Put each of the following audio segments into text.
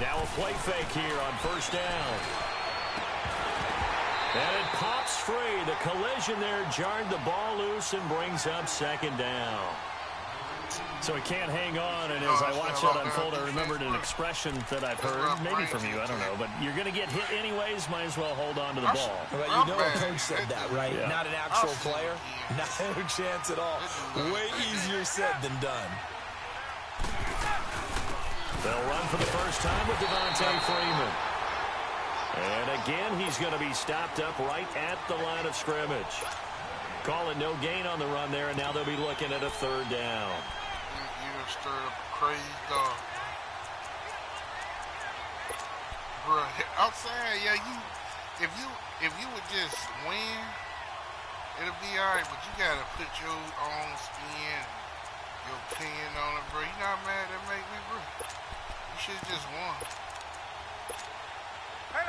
Now a play fake here on first down. And it pops free. The collision there jarred the ball loose and brings up second down. So he can't hang on, and as I watch that unfold, I remembered an expression that I've heard, maybe from you, I don't know, but you're going to get hit anyways, might as well hold on to the ball. Well, you know a coach said that, right? Yeah. Not an actual player. No chance at all. Way easier said than done. They'll run for the first time with Devontae Freeman. And again, he's going to be stopped up right at the line of scrimmage. Call it no gain on the run there, and now they'll be looking at a third down. You done stirred up a crazy dog. Bro, I'm saying, yeah, if you would just win, it'll be alright, but you gotta put your own spin, your opinion on it, bro. You know how mad that make me, bro? You should've just won.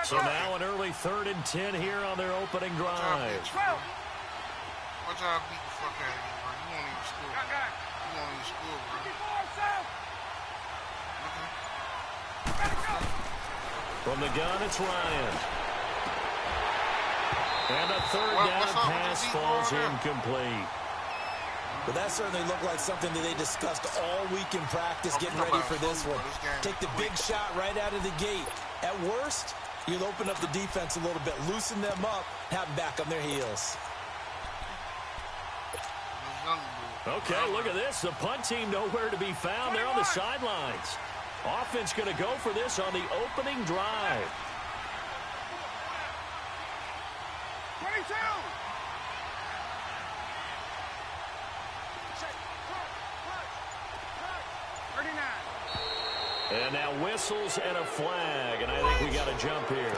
So now an early 3rd and 10 here on their opening drive. Watch out, beat the fuck out of you, bro. You won't even score. You won't even score, bro. From the gun, it's Ryan. And a third down pass falls incomplete. But that certainly looked like something that they discussed all week in practice, getting ready for this one. Take the big shot right out of the gate. At worst, you'll open up the defense a little bit, loosen them up, have them back on their heels. Okay, look at this. The punt team nowhere to be found. They're on the sidelines. Offense going to go for this on the opening drive. 22. And now whistles and a flag, and I think we got a jump here.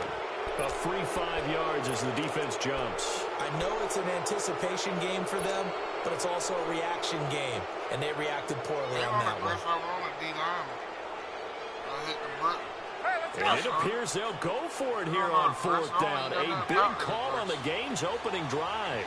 A free 5 yards as the defense jumps. I know it's an anticipation game for them, but it's also a reaction game, and they reacted poorly on that one. And it appears they'll go for it here on 4th down. A big call on the game's opening drive.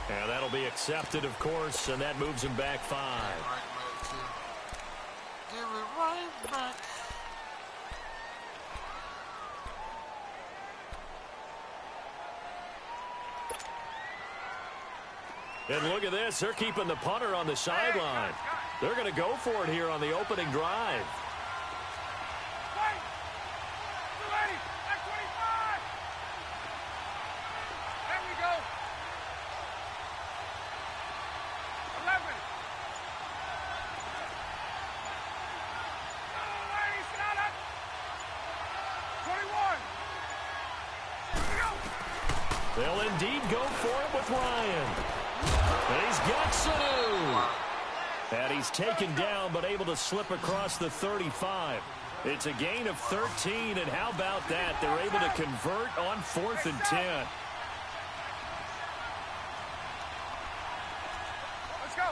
And that'll be accepted, of course, and that moves him back 5. Give it right back. And look at this. They're keeping the punter on the sideline. They're going to go for it here on the opening drive. They'll indeed go for it with Ryan. And he's got Sanu. And he's taken down but able to slip across the 35. It's a gain of 13, and how about that? They're able to convert on 4th and 10. Let's go.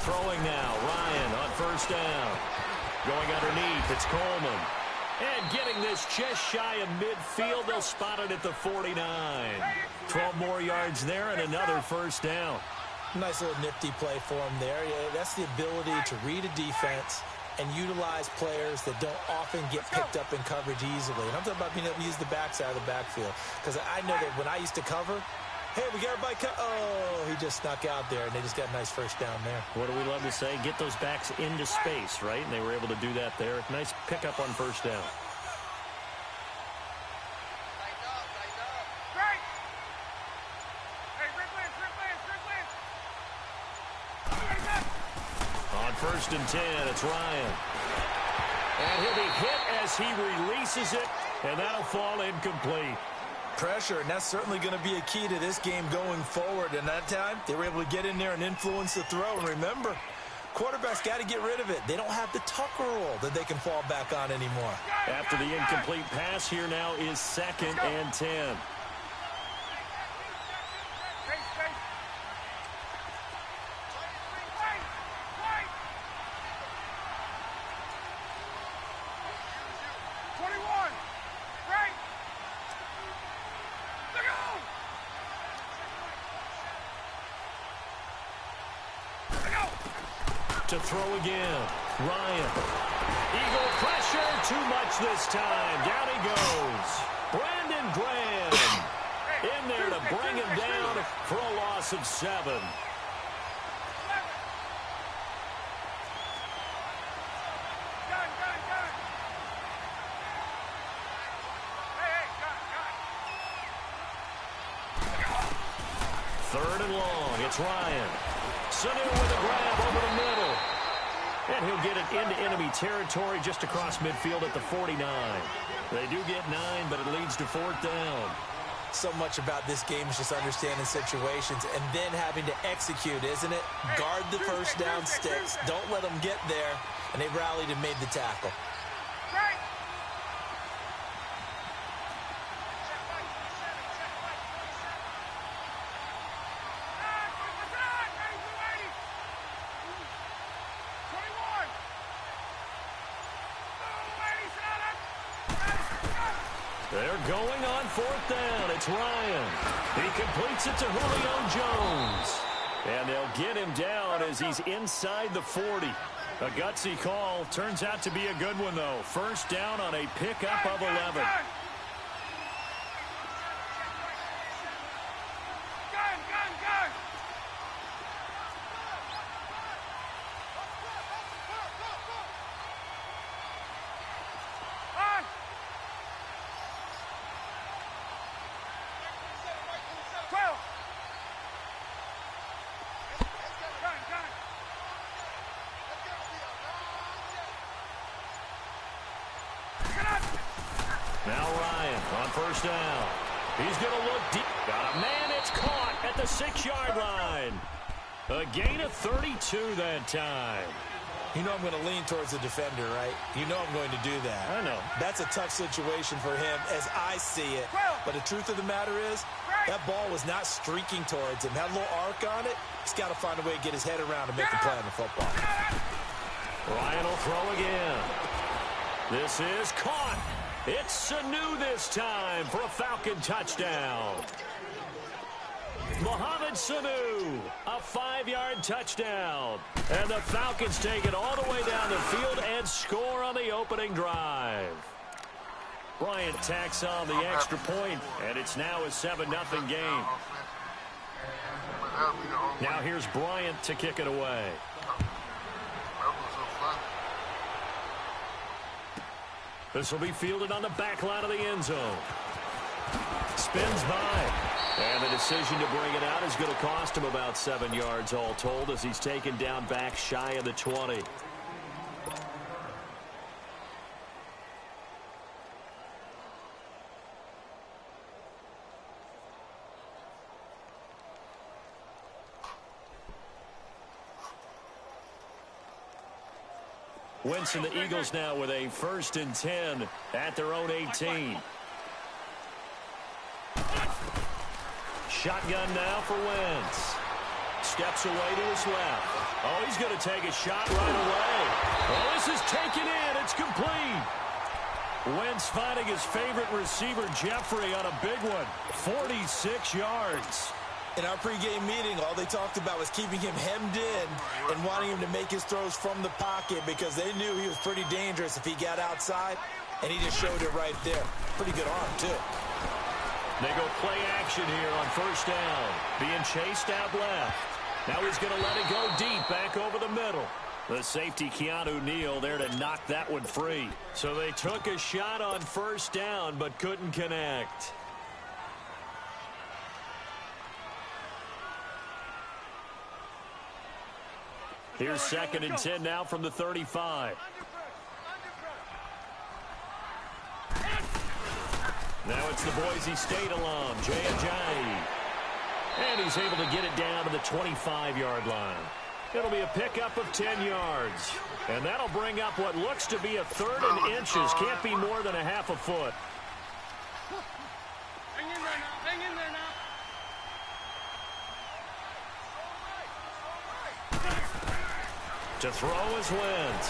Throwing now, Ryan on 1st down. Going underneath, it's Coleman. And getting this just shy of midfield, they'll spot it at the 49. 12 more yards there and another 1st down. Nice little nifty play for him there. Yeah, that's the ability to read a defense and utilize players that don't often get picked up in coverage easily. And I'm talking about being able to use the backside of the backfield. Because I know that when I used to cover, hey, we got everybody oh, he just snuck out there, and they just got a nice 1st down there. What do we love to say? Get those backs into space, right? And they were able to do that there. Nice pickup on 1st down. On 1st and 10, it's Ryan. And he'll be hit as he releases it, and that'll fall incomplete. Pressure, and that's certainly going to be a key to this game going forward. And that time, they were able to get in there and influence the throw. And remember, quarterbacks got to get rid of it. They don't have the Tucker rule that they can fall back on anymore. After the incomplete pass, here now is 2nd and 10. To throw again. Ryan. Eagle pressure. Too much this time. Down he goes. Brandon Graham in there to bring him down for a loss of 7. Third and long. It's Ryan. Sanu with a grab over the middle. And he'll get it into enemy territory just across midfield at the 49. They do get 9, but it leads to 4th down. So much about this game is just understanding situations and then having to execute, isn't it? Guard the first down sticks. Don't let them get there. And they rallied and made the tackle. They're going on 4th down. It's Ryan. He completes it to Julio Jones. And they'll get him down as he's inside the 40. A gutsy call. Turns out to be a good one, though. First down on a pickup of 11. Now Ryan on first down. He's going to look deep. Got a man. It's caught at the 6-yard line. A gain of 32 that time. You know I'm going to lean towards the defender, right? You know I'm going to do that. I know. That's a tough situation for him as I see it. But the truth of the matter is, that ball was not streaking towards him. Had a little arc on it. He's got to find a way to get his head around and make the play on the football. Ryan will throw again. This is caught. It's Sanu this time for a Falcon touchdown. Mohamed Sanu, a 5-yard touchdown. And the Falcons take it all the way down the field and score on the opening drive. Bryant tacks on the extra point, and it's now a 7-0 game. Now here's Bryant to kick it away. This will be fielded on the back line of the end zone. Spins by. And the decision to bring it out is going to cost him about 7 yards all told as he's taken down back shy of the 20. Wentz and the Eagles now with a 1st and 10 at their own 18. Shotgun now for Wentz. Steps away to his left. Oh, he's going to take a shot right away. Oh, this is taken in. It's complete. Wentz finding his favorite receiver, Jeffrey, on a big one. 46 yards. In our pregame meeting, all they talked about was keeping him hemmed in and wanting him to make his throws from the pocket because they knew he was pretty dangerous if he got outside, and he just showed it right there. Pretty good arm, too. They go play action here on first down. Being chased out left. Now he's going to let it go deep back over the middle. The safety, Keanu Neal, there to knock that one free. So they took a shot on first down but couldn't connect. Here's 2nd and 10 now from the 35. Now it's the Boise State alum, Jay Ajayi. And he's able to get it down to the 25-yard line. It'll be a pickup of 10 yards. And that'll bring up what looks to be a 3rd and inches. Can't be more than a half a foot. Hang in there now. Hang in there now. To throw is Wentz.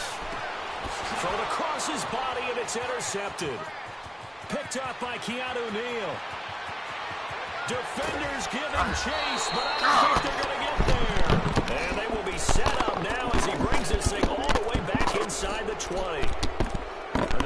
Thrown across his body, and it's intercepted. Picked up by Keanu Neal. Defenders give him chase, but I don't think they're going to get there. And they will be set up now as he brings this thing all the way back inside the 20.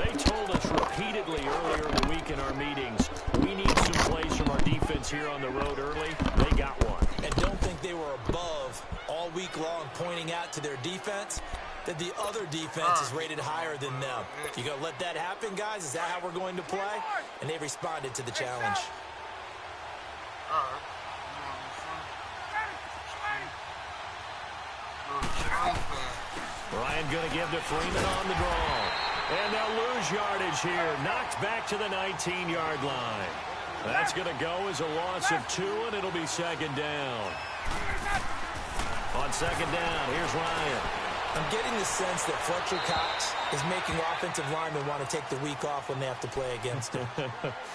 They told us repeatedly earlier in the week in our meetings, we need some plays from our defense here on the road early. They got one. And don't think they were above all week long pointing out to their defense that the other defense is rated higher than them. You going to let that happen, guys? Is that how we're going to play? And they responded to the challenge. Ryan going to give to Freeman on the draw. And they'll lose yardage here. Knocked back to the 19-yard line. That's going to go as a loss of 2, and it'll be 2nd down. On 2nd down, here's Ryan. I'm getting the sense that Fletcher Cox is making offensive linemen want to take the week off when they have to play against him.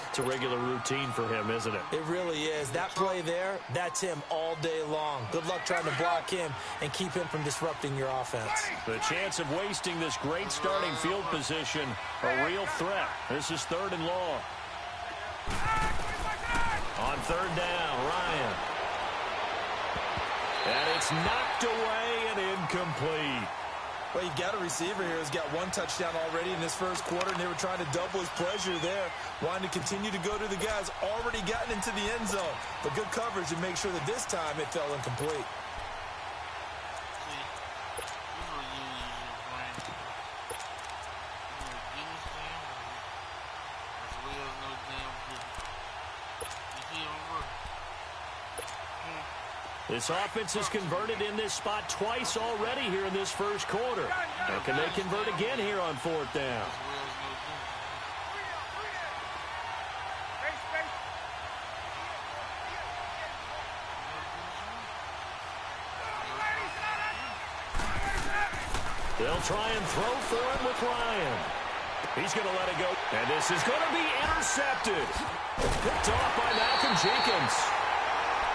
It's a regular routine for him, isn't it? It really is. That play there, that's him all day long. Good luck trying to block him and keep him from disrupting your offense. The chance of wasting this great starting field position, a real threat. This is 3rd and long. On 3rd down, Ryan. And it's knocked away and incomplete. Well, you got a receiver here who's got 1 touchdown already in this first quarter, and they were trying to double his pleasure there, wanting to continue to go to the guys already gotten into the end zone. But good coverage to make sure that this time it fell incomplete. This offense has converted in this spot twice already here in this first quarter. And can they convert again here on 4th down? They'll try and throw for him with Ryan. He's going to let it go. And this is going to be intercepted. Picked off by Malcolm Jenkins.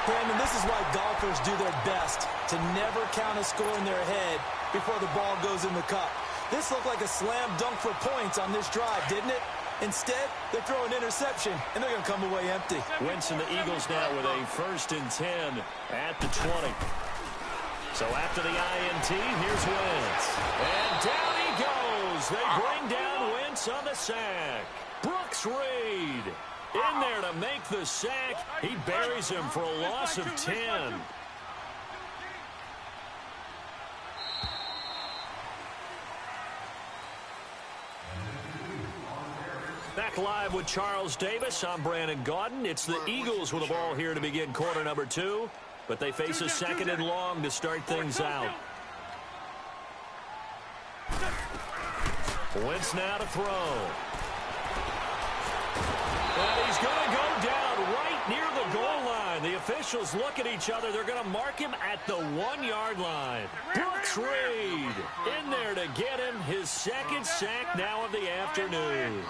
Brandon, this is why golfers do their best to never count a score in their head before the ball goes in the cup. This looked like a slam dunk for points on this drive, didn't it? Instead, they throw an interception, and they're going to come away empty. Wentz and the Eagles now with a 1st and 10 at the 20. So after the INT, here's Wentz. And down he goes. They bring down Wentz on the sack. Brooks Reed in there to make the sack. He buries him for a loss of 10. Back live with Charles Davis. I'm Brandon Gaudin. It's the Eagles with the ball here to begin quarter number 2. But they face a 2nd and long to start things out. Wentz now to throw. And he's going to go down right near the goal line. The officials look at each other. They're going to mark him at the 1-yard line. Brooks Reed in there to get him his 2nd sack now of the afternoon.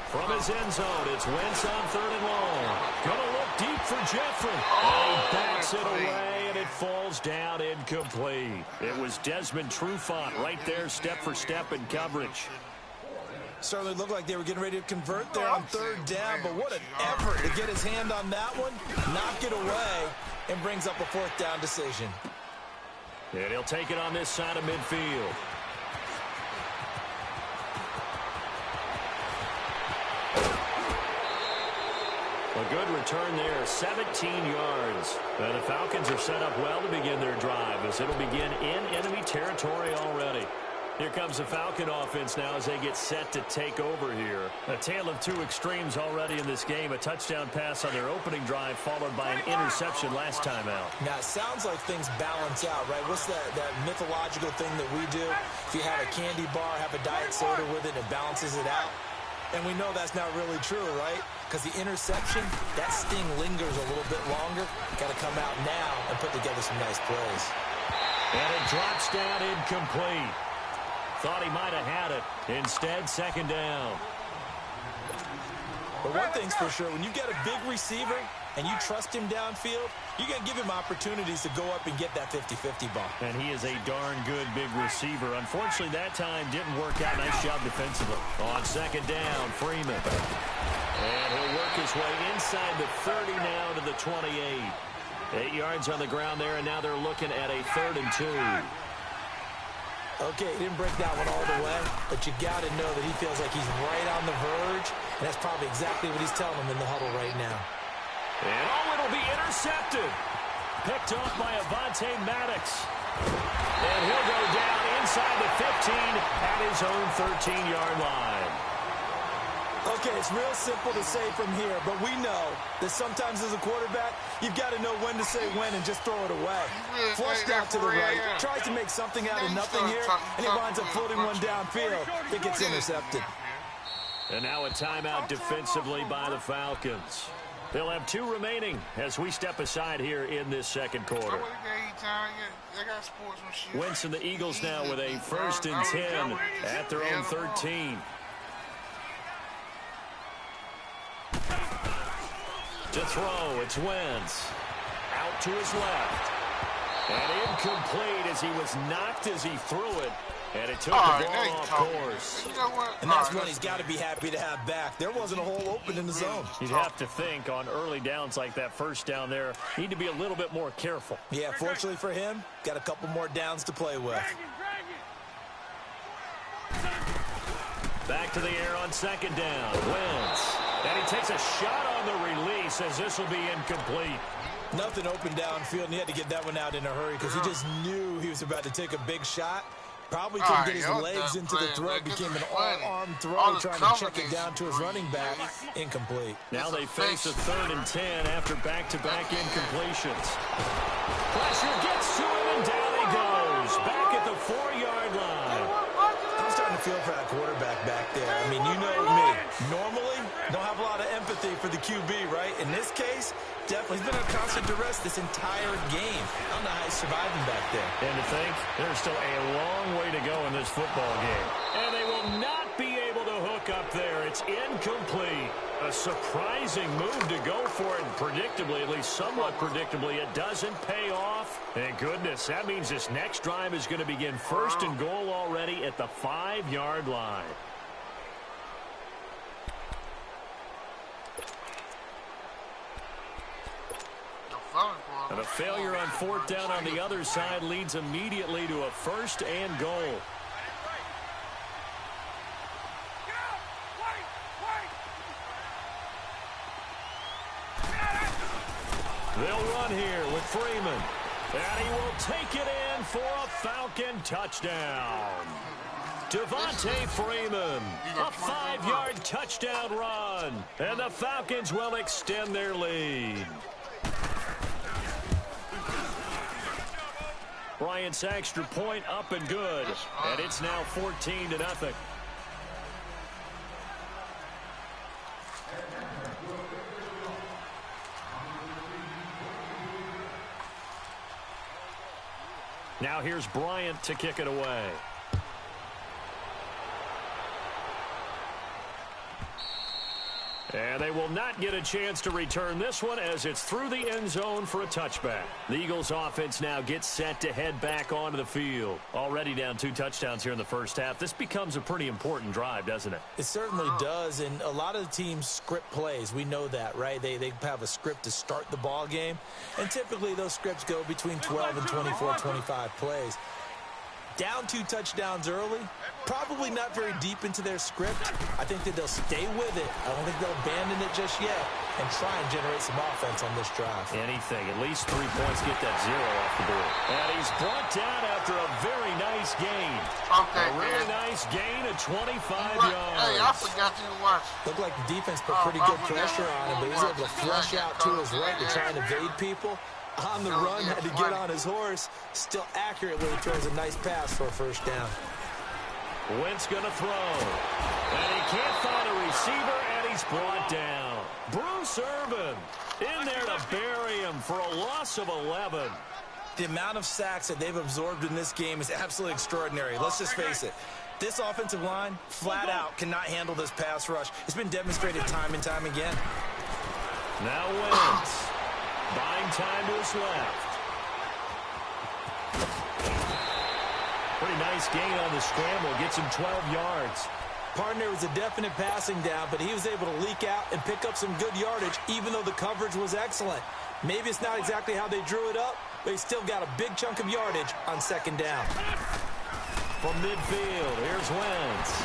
From his end zone, it's Wentz on 3rd and long. Going to look deep for Jeffrey. And he backs it away, and it falls down incomplete. It was Desmond Trufant right there, step for step in coverage. Certainly looked like they were getting ready to convert there on 3rd down, but what an effort to get his hand on that one, knock it away, and brings up a 4th down decision. And he'll take it on this side of midfield. A good return there, 17 yards. And the Falcons are set up well to begin their drive as it'll begin in enemy territory already. Here comes the Falcon offense now as they get set to take over here. A tale of 2 extremes already in this game. A touchdown pass on their opening drive followed by an interception last time out. Now, it sounds like things balance out, right? What's that mythological thing that we do? If you have a candy bar, have a diet soda with it, it balances it out. And we know that's not really true, right? Because the interception, that sting lingers a little bit longer. Got to come out now and put together some nice plays. And it drops down incomplete. Thought he might have had it. Instead, second down. But one thing's for sure, when you get a big receiver and you trust him downfield, you're going to give him opportunities to go up and get that 50-50 ball. And he is a darn good big receiver. Unfortunately, that time didn't work out. Nice job defensively. On second down, Freeman. And he'll work his way inside the 30 now to the 28. 8 yards on the ground there, and now they're looking at a 3rd and 2. Okay, he didn't break that one all the way, but you got to know that he feels like he's right on the verge, and that's probably exactly what he's telling him in the huddle right now. And it'll be intercepted. Picked off by Avonte Maddox. And he'll go down inside the 15 at his own 13-yard line. Okay, it's real simple to say from here, but we know that sometimes as a quarterback, you've got to know when to say when and just throw it away. Flushed out to the right, tries to make something out of nothing here, and he winds up floating one downfield. It gets intercepted. And now a timeout defensively by the Falcons. They'll have 2 remaining as we step aside here in this second quarter. Wentz and the Eagles now with a 1st and 10 at their own 13. To throw, it's Wentz. Out to his left. And incomplete as he was knocked as he threw it. And it took the ball off course. You know what? And that's what he's got to be happy to have back. There wasn't a hole open in the zone. You'd have to think on early downs like that first down there, need to be a little bit more careful. Yeah, fortunately for him, got a couple more downs to play with. Back to the air on second down. Wentz. And he takes a shot on the release as this will be incomplete. Nothing open downfield, and he had to get that one out in a hurry because he just knew he was about to take a big shot. Probably couldn't get his legs into the throw. Became an all-arm throw, trying to check it down to his running back. Incomplete. Now they face a 3rd and 10 after back-to-back incompletions. Pressure gets to him, and down he goes. Back at the 4-yard line. I'm starting to feel for that quarterback back there. I mean, you know me. Normally, don't have a lot of empathy for the QB, right? In this case, definitely, he's been on constant duress this entire game. I don't know how he's surviving back there. And to think, there's still a long way to go in this football game. And they will not be able to hook up there. It's incomplete. A surprising move to go for it, and predictably, at least somewhat predictably, it doesn't pay off. Thank goodness, that means this next drive is going to begin 1st and goal already at the 5-yard line. And a failure on 4th down on the other side leads immediately to a 1st and goal. They'll run here with Freeman. And he will take it in for a Falcon touchdown. Devontae Freeman, a 5-yard touchdown run. And the Falcons will extend their lead. Bryant's extra point up and good. And it's now 14-0. Now here's Bryant to kick it away. And they will not get a chance to return this one as it's through the end zone for a touchback. The Eagles offense now gets set to head back onto the field. Already down 2 touchdowns here in the first half. This becomes a pretty important drive, doesn't it? It certainly does, and a lot of the teams script plays. We know that, right? They have a script to start the ball game, and typically those scripts go between 12 and 24, 25 plays. Down 2 touchdowns early, probably not very deep into their script. I think that they'll stay with it. I don't think they'll abandon it just yet and try and generate some offense on this drive. Anything, at least 3 points, get that 0 off the board. And he's brought down after a very nice gain. Okay, a really nice gain of 25 yards. Hey, I forgot you to watch. Looked like the defense put pretty good pressure on him, but he was able to flush out to his right to try and evade people. On the run, had to get on his horse. Still accurately throws a nice pass for a 1st down. Wentz going to throw. And he can't find a receiver. brought down. Bruce Irvin in there to bury him for a loss of 11. The amount of sacks that they've absorbed in this game is absolutely extraordinary. Let's just face it. This offensive line, flat out, cannot handle this pass rush. It's been demonstrated time and time again. Now Wentz. Buying time to his left. Pretty nice gain on the scramble. Gets him 12 yards. Partner was a definite passing down, but he was able to leak out and pick up some good yardage, even though the coverage was excellent. Maybe it's not exactly how they drew it up, but he still got a big chunk of yardage on second down. From midfield, here's Wentz.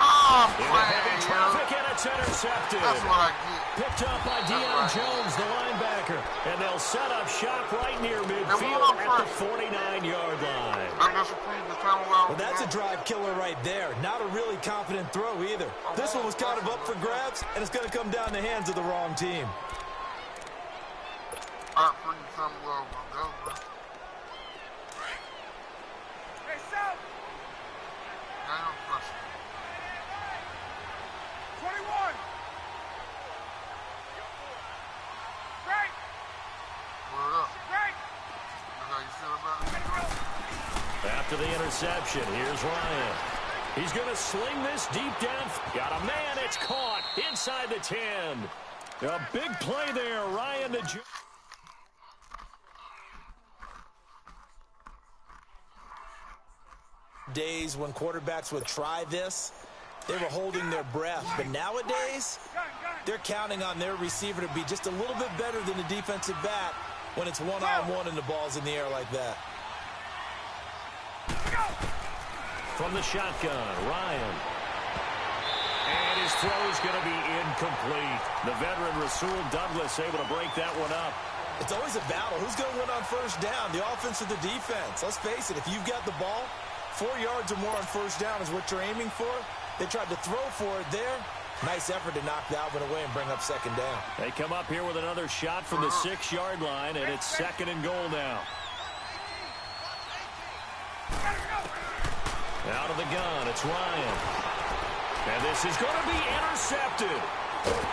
Oh, In heavy traffic, and it's intercepted. That's what I get. Picked up by Deion Jones, the linebacker. And they'll set up shop right near midfield at the 49-yard line. Well, that's a drive killer right there. Not a really confident throw either. This one was kind of up for grabs, and it's going to come down the hands of the wrong team. Hey, South! 21! Right! Right! After the interception, here's Ryan. He's going to sling this deep down. Got a man. It's caught inside the 10. A big play there. Ryan to Days when quarterbacks would try this, they were holding their breath. But nowadays, they're counting on their receiver to be just a little bit better than the defensive back when it's one-on-one and the ball's in the air like that. from the shotgun, Ryan. And his throw is going to be incomplete. The veteran Rasul Douglas able to break that one up. It's always a battle. Who's going to win on first down, the offense or the defense? Let's face it, if you've got the ball, 4 yards or more on first down is what you're aiming for. They tried to throw for it there. Nice effort to knock that one away and bring up second down. They come up here with another shot from the 6-yard line, and it's 2nd and goal now. Out of the gun, it's Ryan. And this is going to be intercepted.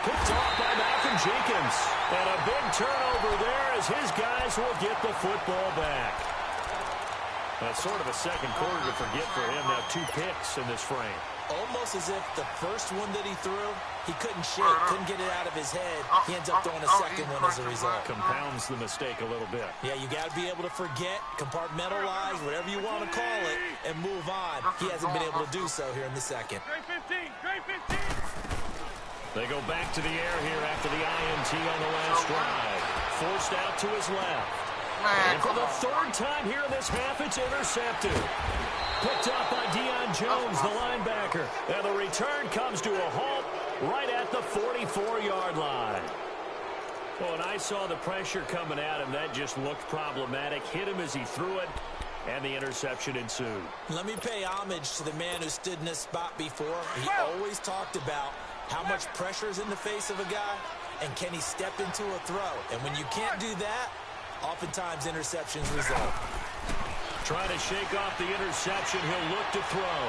Picked off by Malcolm Jenkins. And a big turnover there as his guys will get the football back. That's sort of a second quarter to forget for him. Now 2 picks in this frame. Almost as if the first one that he threw, he couldn't shake, couldn't get it out of his head. He ends up throwing a second one as a result. Compounds the mistake a little bit. Yeah, you got to be able to forget, compartmentalize, whatever you want to call it, and move on. He hasn't been able to do so here in the second. Great 15, great 15. They go back to the air here after the INT on the last drive. Forced out to his left. And for the 3rd time here in this half, it's intercepted. Picked up by Deion Jones, the linebacker. And the return comes to a halt right at the 44-yard line. Well, and I saw the pressure coming at him. That just looked problematic. Hit him as he threw it, and the interception ensued. Let me pay homage to the man who stood in this spot before. He always talked about how much pressure is in the face of a guy, and can he step into a throw. And when you can't do that, oftentimes interceptions result. Trying to shake off the interception. He'll look to throw.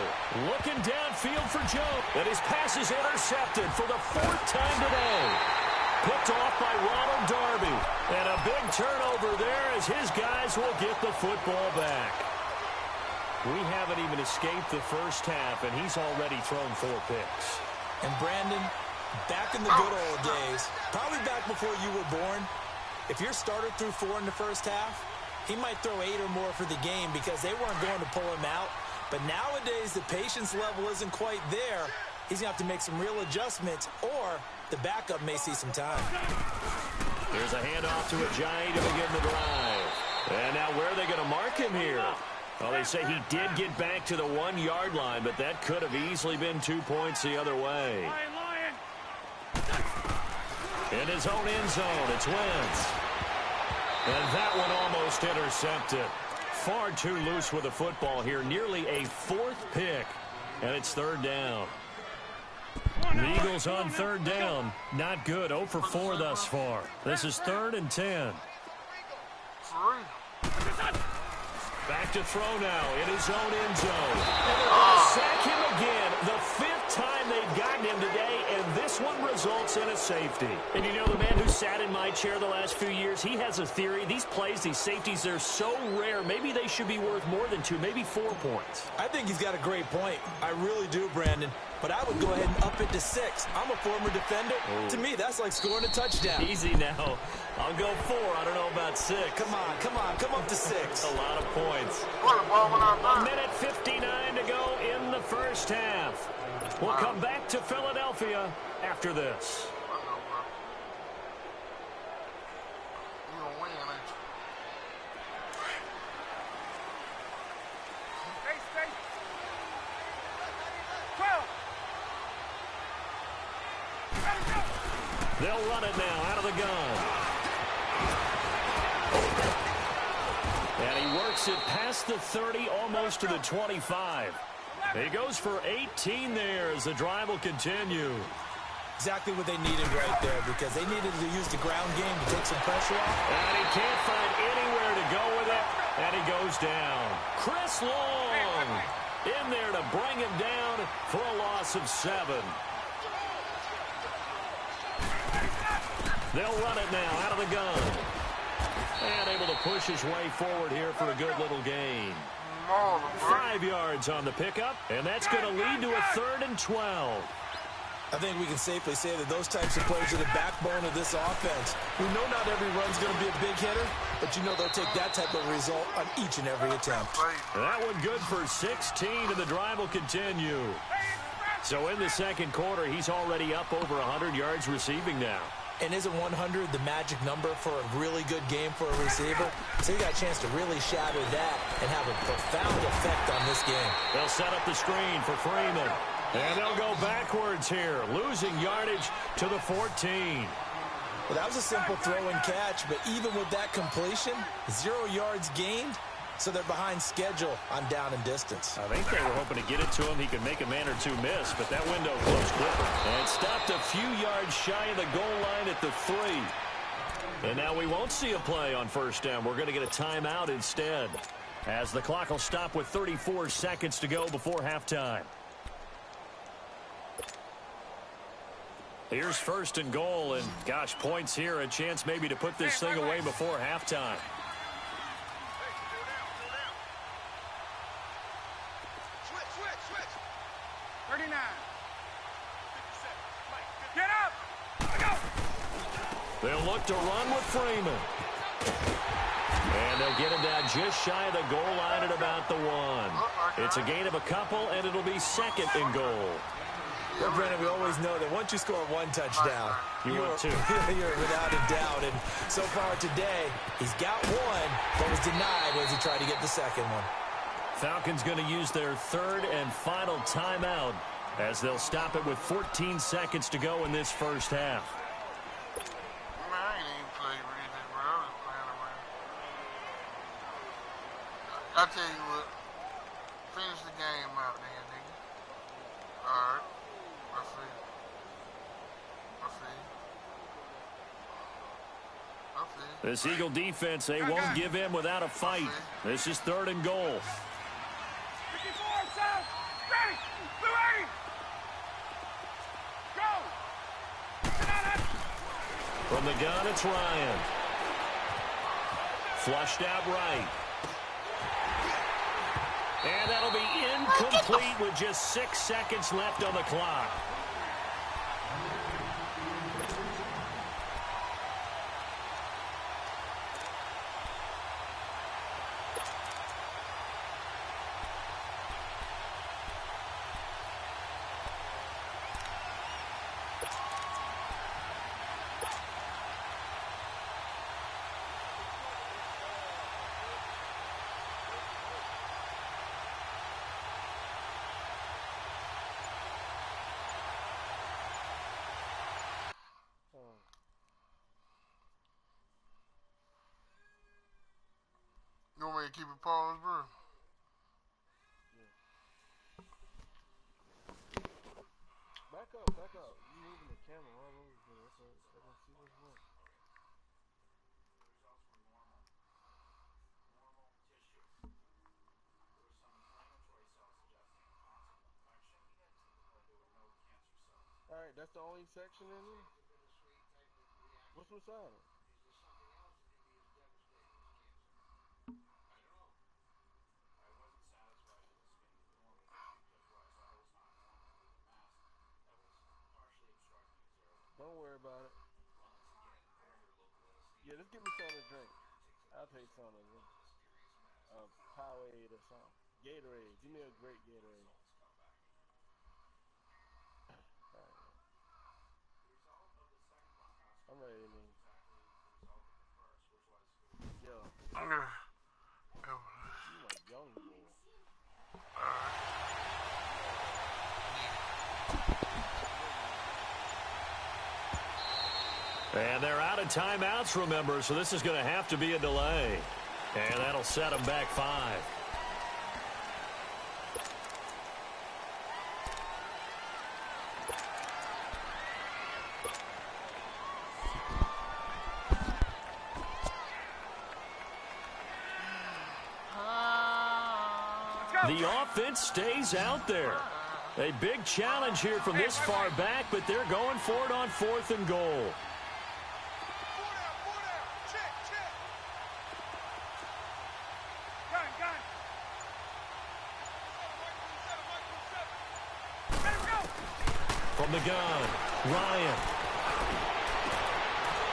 Looking downfield for Jones. And his pass is intercepted for the 4th time today. Picked off by Ronald Darby. And a big turnover there as his guys will get the football back. We haven't even escaped the first half, and he's already thrown 4 picks. And Brandon, back in the good old days, probably back before you were born, if your starter threw 4 in the first half, he might throw 8 or more for the game because they weren't going to pull him out. But nowadays, the patience level isn't quite there. He's going to have to make some real adjustments, or the backup may see some time. Here's a handoff to Ajayi to begin the drive. And now where are they going to mark him here? Well, they say he did get back to the 1-yard line, but that could have easily been 2 points the other way. In his own end zone, it's Wentz. And that one almost intercepted. Far too loose with the football here. Nearly a 4th pick. And it's 3rd down. The Eagles on 3rd down. Not good. 0 for 4 thus far. This is 3rd and 10. Back to throw now in his own end zone. And they're going to sack him again. The 5th time they've gotten him today, and this one results in a safety. And you know, the man who sat in my chair the last few years, he has a theory. These plays, these safeties, they're so rare. Maybe they should be worth more than 2, maybe 4 points. I think he's got a great point. I really do, Brandon. But I would go ahead and up it to 6. I'm a former defender. Oh. To me, that's like scoring a touchdown. Easy now. I'll go 4. I don't know about 6. Come on, come on, come up to 6. A lot of points. A minute 59 to go in the first half. We'll come back to Philadelphia after this. They'll run it now out of the gun. And he works it past the 30, almost to the 25. He goes for 18 there as the drive will continue. Exactly what they needed right there, because they needed to use the ground game to take some pressure off. And he can't find anywhere to go with it, and he goes down. Chris Long in there to bring him down for a loss of 7. They'll run it now out of the gun. And able to push his way forward here for a good little gain. 5 yards on the pickup, and that's going to lead to a 3rd and 12. I think we can safely say that those types of plays are the backbone of this offense. We know not every run's going to be a big hitter, but you know they'll take that type of result on each and every attempt. That one good for 16, and the drive will continue. So in the second quarter, he's already up over 100 yards receiving now. And isn't 100 the magic number for a really good game for a receiver? So he got a chance to really shatter that and have a profound effect on this game. They'll set up the screen for Freeman. And they'll go backwards here, losing yardage to the 14. Well, that was a simple throw and catch, but even with that completion, 0 yards gained, so they're behind schedule on down and distance. I think they were hoping to get it to him. He could make a man or 2 miss, but that window closed quicker. And stopped a few yards shy of the goal line at the 3. And now we won't see a play on first down. We're going to get a timeout instead, as the clock will stop with 34 seconds to go before halftime. Here's 1st and goal, and gosh, points here, a chance maybe to put this thing away before halftime. They'll look to run with Freeman. And they'll get him down just shy of the goal line at about the 1. It's a gain of a couple, and it'll be 2nd and goal. Well, Brandon, we always know that once you score 1 touchdown, you're without a doubt. And so far today, he's got 1, but was denied as he tried to get the 2nd one. Falcons going to use their 3rd and final timeout as they'll stop it with 14 seconds to go in this first half. I'll tell you what, finish the game out there, nigga. All right, I see. This Eagle defense, they won't give in without a fight. This is 3rd and goal. 54, south, ready, blue 80. Go. From the gun, it's Ryan. Flushed out right. And that'll be incomplete with just 6 seconds left on the clock. You want me to keep it paused, bro? Back up. You moving the camera all over the place. I don't see what's wrong. Alright, that's the only section in here? What's beside it? Don't worry about it. Yeah, just give me something to drink. I'll take something to drink. Powerade or something. Gatorade. Give me a great Gatorade. Right. I'm ready, man. Yo. You like young boy. And they're out of timeouts, remember, so this is going to have to be a delay. And that'll set them back 5. The offense stays out there. A big challenge here from this far back, but they're going for it on 4th and goal. From the gun, Ryan.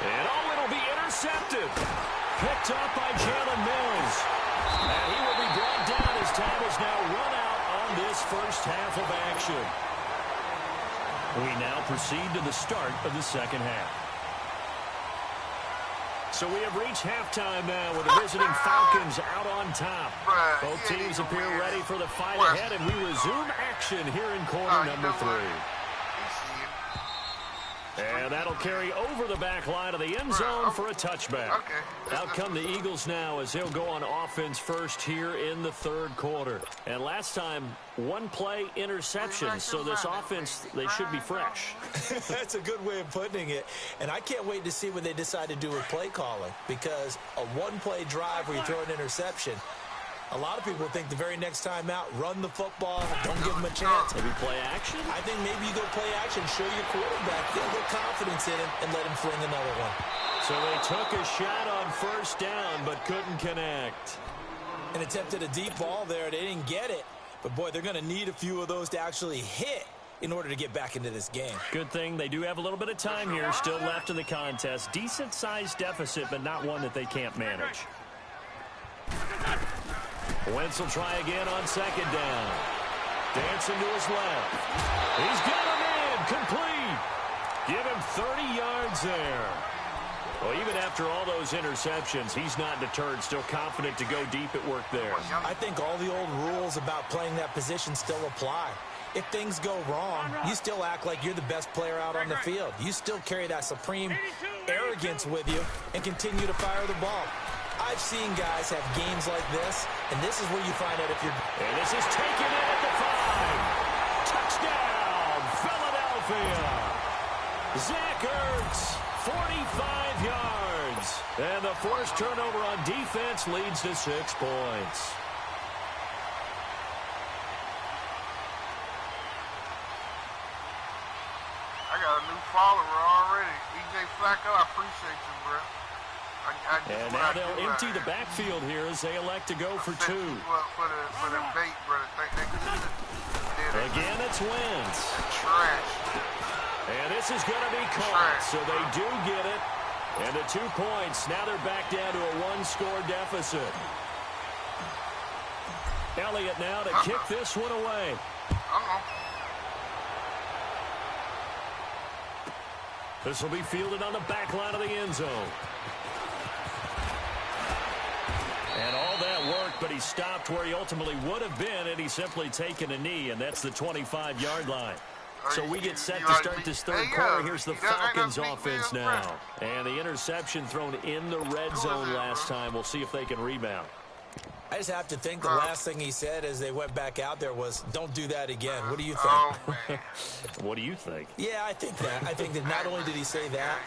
And it'll be intercepted. Picked up by Jalen Mills. And he will be brought down as time is now run out on this first half of action. We now proceed to the start of the second half. So we have reached halftime now with the visiting Falcons out on top. Both teams appear ready for the fight ahead, and we resume action here in quarter number 3. And that'll carry over the back line of the end zone for a touchback. Out come the Eagles now as they'll go on offense first here in the 3rd quarter. And last time, 1 play interception, so this offense, they should be fresh. That's a good way of putting it. And I can't wait to see what they decide to do with play calling, because a 1-play drive where you throw an interception, a lot of people think the very next time out, run the football, don't give them a chance. Maybe play action? I think maybe you go play action, show your quarterback, get a little confidence in him, and let him fling another one. So they took a shot on first down, but couldn't connect. And attempted a deep ball there. They didn't get it. But, boy, they're going to need a few of those to actually hit in order to get back into this game. Good thing they do have a little bit of time here still left in the contest. Decent-sized deficit, but not one that they can't manage. Wentz will try again on second down. Dancing to his left. He's got him in. Complete. Give him 30 yards there. Well, even after all those interceptions, he's not deterred, still confident to go deep at work there. I think all the old rules about playing that position still apply. If things go wrong, you still act like you're the best player out on the field. You still carry that supreme arrogance with you and continue to fire the ball. I've seen guys have games like this, and this is where you find out if you're... And this is taken in at the 5. Touchdown, Philadelphia. Zach Ertz, 45 yards. And the forced turnover on defense leads to 6 points. I got a new follower already. EJ Flacco, I appreciate you, bro. And now they'll empty the backfield here as they elect to go for 2. For the bait, brother. Again, it's Wentz. Trash. And this is going to be caught, so they do get it. And the 2 points, now they're back down to a 1-score deficit. Elliott now to kick this one away. This will be fielded on the back line of the end zone. And all that worked, but he stopped where he ultimately would have been, and he's simply taken a knee, and that's the 25-yard line. So we get set to start this 3rd quarter. Here's the Falcons offense now. And the interception thrown in the red zone last time. We'll see if they can rebound. I just have to think the last thing he said as they went back out there was, don't do that again. What do you think? What do you think? Yeah, I think that. I think that not only did he say that,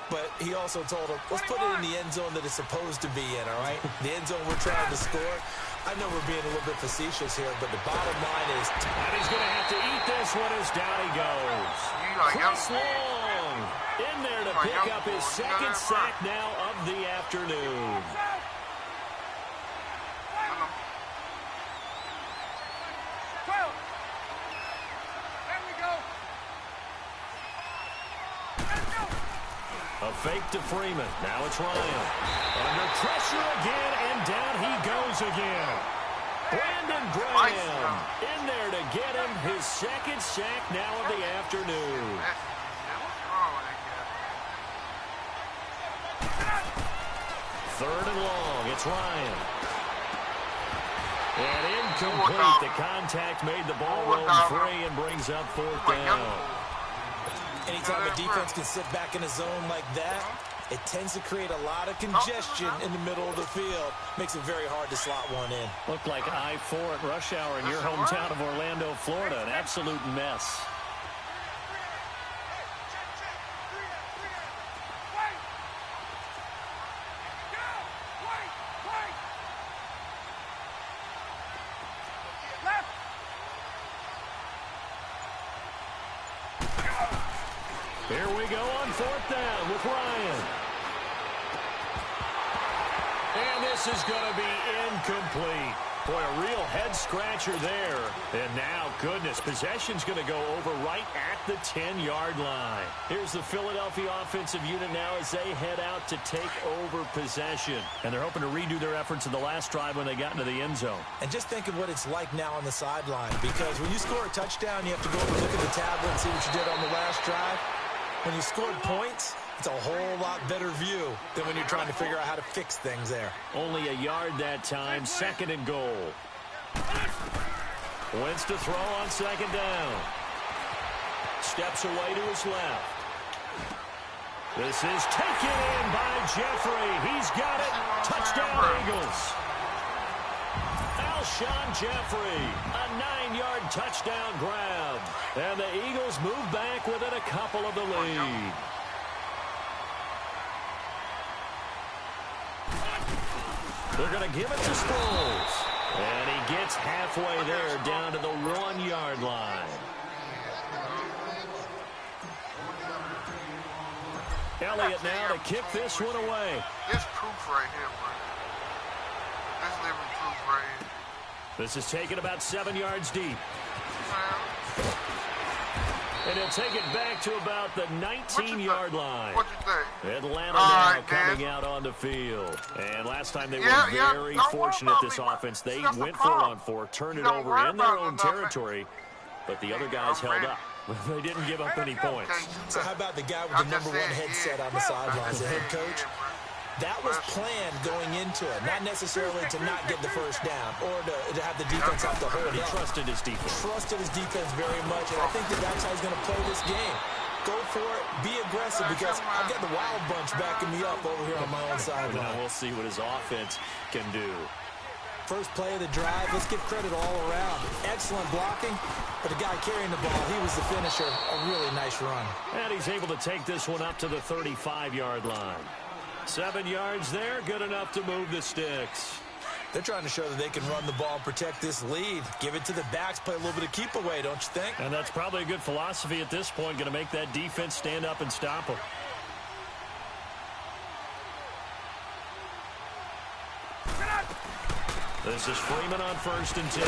but he also told him, let's put it in the end zone that it's supposed to be in, all right? The end zone we're trying to score. I know we're being a little bit facetious here, but the bottom line is... And he's going to have to eat this one as down he goes. Chris Long in there to pick up his second sack now of the afternoon. A fake to Freeman. Now it's Ryan. Under pressure again, and down he goes again. Brandon Graham in there to get him his second sack now of the afternoon. Third and long. It's Ryan. And incomplete. The contact made the ball roll free and brings up fourth down. Anytime a defense can sit back in a zone like that, it tends to create a lot of congestion in the middle of the field. Makes it very hard to slot one in. Looked like I-4 at rush hour in your hometown of Orlando, Florida. An absolute mess. Here we go on fourth down with Ryan. And this is going to be incomplete. Boy, a real head-scratcher there. And now, goodness, possession's going to go over right at the 10-yard line. Here's the Philadelphia offensive unit now as they head out to take over possession. And they're hoping to redo their efforts in the last drive when they got into the end zone. And just think of what it's like now on the sideline. Because when you score a touchdown, you have to go over and look at the tablet and see what you did on the last drive. When you scored points, it's a whole lot better view than when you're trying to figure out how to fix things there. Only a yard that time, second and goal. Wentz to throw on second down. Steps away to his left. This is taken in by Jeffrey. He's got it. Touchdown, Eagles. Alshon Jeffrey, a 9-yard touchdown grab. And the Eagles move back within a couple of the lead. They're going to give it to Sproles. And he gets halfway there down to the 1-yard line. Elliott now to kick this one away. This proof right here, bro. This living proof right here. This is taken about 7 yards deep. And he'll take it back to about the 19-yard line. What you think? Atlanta now coming out on the field. And last time they were very fortunate, this offense. They went for it on 4, turned it over in their own territory, but the other guys held up. They didn't give up any points. So how about the guy with the number 1 headset on the sidelines, the head coach? That was planned going into it, not necessarily to not get the first down or to have the defense have to hold it. He trusted his defense. Trusted his defense very much, and I think that's how he's going to play this game. Go for it, be aggressive, because I've got the Wild Bunch backing me up over here on my own sideline. Now we'll see what his offense can do. First play of the drive, let's give credit all around. Excellent blocking, but the guy carrying the ball, he was the finisher. A really nice run. And he's able to take this one up to the 35-yard line. 7 yards there, good enough to move the sticks. They're trying to show that they can run the ball and protect this lead. Give it to the backs, play a little bit of keep away, don't you think? And that's probably a good philosophy at this point, going to make that defense stand up and stop them. This is Freeman on 1st and 10.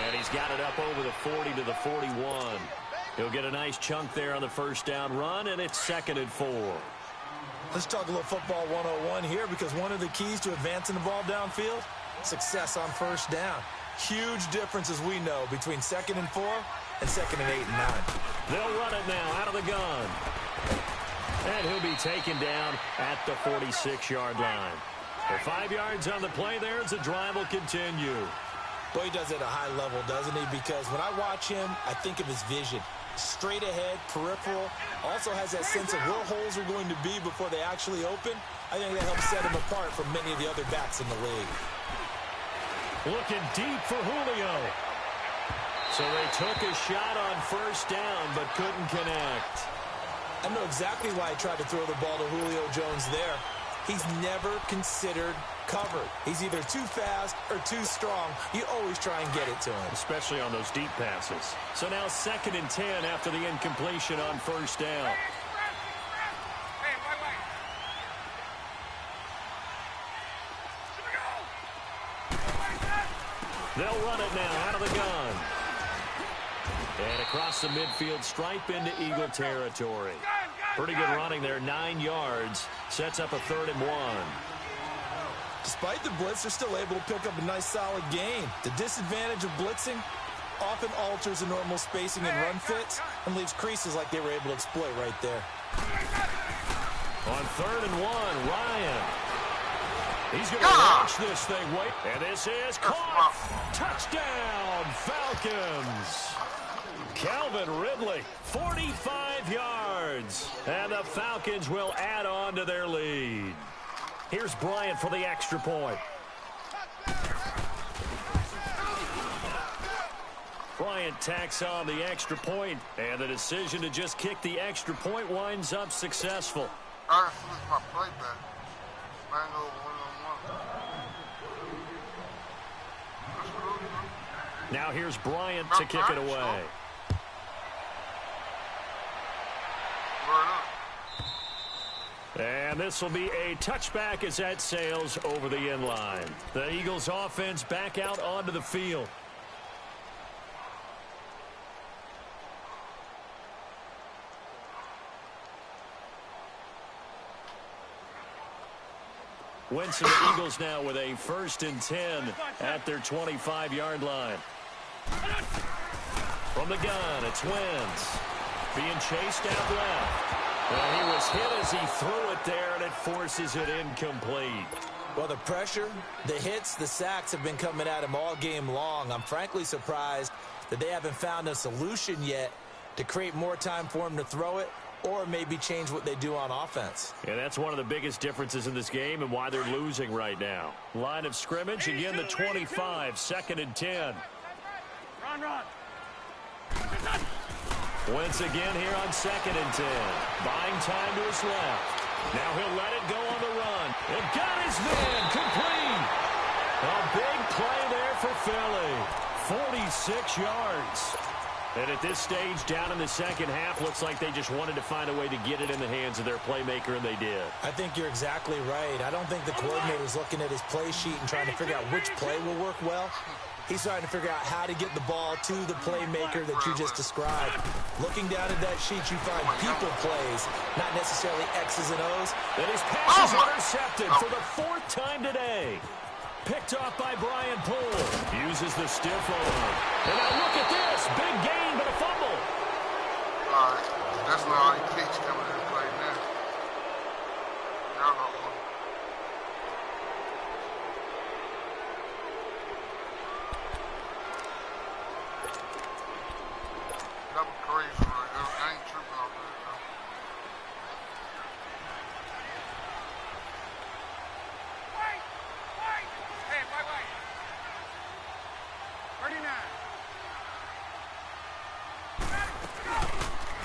And he's got it up over the 40 to the 41. He'll get a nice chunk there on the first down run, and it's 2nd and 4. Let's talk a little football 101 here, because one of the keys to advancing the ball downfield, success on first down. Huge difference, as we know, between 2nd and 4 and 2nd and 8 and 9. They'll run it now out of the gun. And he'll be taken down at the 46-yard line. For 5 yards on the play there as the drive will continue. Boy, he does it at a high level, doesn't he? Because when I watch him, I think of his vision. Straight ahead, peripheral, also has that sense of where holes are going to be before they actually open. I think that helps set him apart from many of the other backs in the league. Looking deep for Julio. So they took a shot on first down, but couldn't connect. I know exactly why he tried to throw the ball to Julio Jones there. he's never considered covered. He's either too fast or too strong. You always try and get it to him. Especially on those deep passes. So now 2nd and 10 after the incompletion on 1st down. They'll run it now out of the gun. And across the midfield stripe into Eagle territory. Pretty good running there, 9 yards. Sets up a 3rd and 1. Despite the blitz, they're still able to pick up a nice, solid gain. The disadvantage of blitzing often alters the normal spacing and run fits and leaves creases like they were able to exploit right there. On 3rd and 1, Ryan. He's going to launch this thing. Wait, and this is caught. Touchdown, Falcons. Calvin Ridley, 45 yards. And the Falcons will add on to their lead. Here's Bryant for the extra point. Bryant tacks on the extra point, and the decision to just kick the extra point winds up successful. I switch my play back. I know one-on-one. That's cool, man. Now here's Bryant to kick it away. And this will be a touchback as that sails over the end line. The Eagles offense back out onto the field. Wentz and the Eagles now with a 1st and 10 at their 25-yard line. From the gun, it's Wentz. Being chased out left. Well, he was hit as he threw it there, and it forces it incomplete. Well, the pressure, the hits, the sacks have been coming at him all game long. I'm frankly surprised that they haven't found a solution yet to create more time for him to throw it or maybe change what they do on offense. And that's one of the biggest differences in this game and why they're losing right now. Line of scrimmage, again the 25, 2nd and 10. Run. Wentz again here on 2nd and 10. Buying time to his left. Now he'll let it go on the run. It got his man complete. A big play there for Philly. 46 yards. And at this stage, down in the second half, looks like they just wanted to find a way to get it in the hands of their playmaker, and they did. I think you're exactly right. I don't think the coordinator's looking at his play sheet and trying to figure out which play will work well. He's trying to figure out how to get the ball to the playmaker that you just described. Looking down at that sheet, you find people plays, not necessarily X's and O's. And his pass is intercepted for the 4th time today. Picked off by Brian Poole. Uses the stiff arm. And now look at this. Big gain, but a fumble. All right. That's not all he kicks coming into play now. Y'all know what. That was crazy right there. I ain't tripping off that, though. Wait! Hey, wait. 39.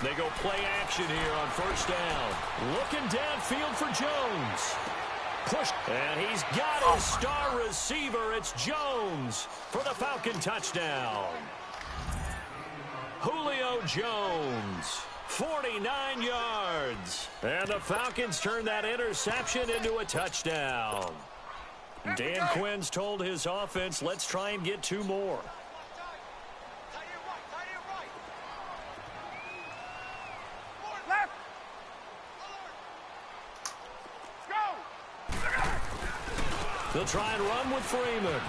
They go play action here on 1st down. Looking downfield for Jones. Push. And he's got his star receiver. It's Jones for the Falcon touchdown. Julio Jones, 49 yards. And the Falcons turn that interception into a touchdown. Dan Quinn's told his offense, let's try and get 2 more. Left. Go. They'll try and run with Freeman.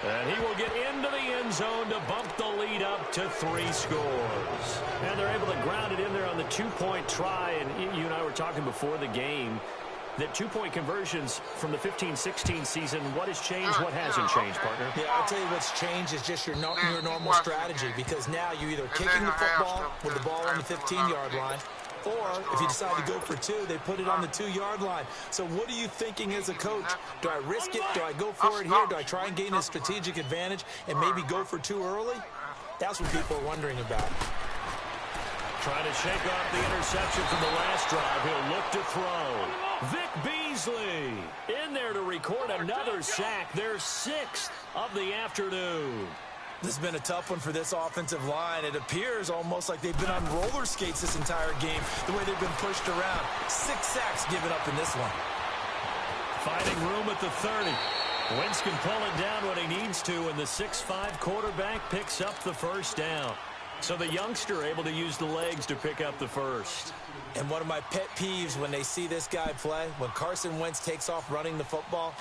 And he will get into the end zone to bump the lead up to 3 scores. And they're able to ground it in there on the 2-point try. And you and I were talking before the game that 2-point conversions from the 15-16 season, what has changed, what hasn't changed, partner? Yeah, I'll tell you what's changed is just your normal strategy, because now you're either kicking the football with the ball on the 15-yard line, or if you decide to go for 2, they put it on the 2-yard line. So what are you thinking as a coach? Do I risk it? Do I go for it here? Do I try and gain a strategic advantage and maybe go for 2 early? That's what people are wondering about. Trying to shake off the interception from the last drive. He'll look to throw. Vic Beasley in there to record another sack. Their 6th of the afternoon. This has been a tough one for this offensive line. It appears almost like they've been on roller skates this entire game, the way they've been pushed around. 6 sacks given up in this one. Finding room at the 30. Wentz can pull it down when he needs to, and the 6'5" quarterback picks up the first down. So the youngster able to use the legs to pick up the first. And one of my pet peeves when they see this guy play, when Carson Wentz takes off running the football,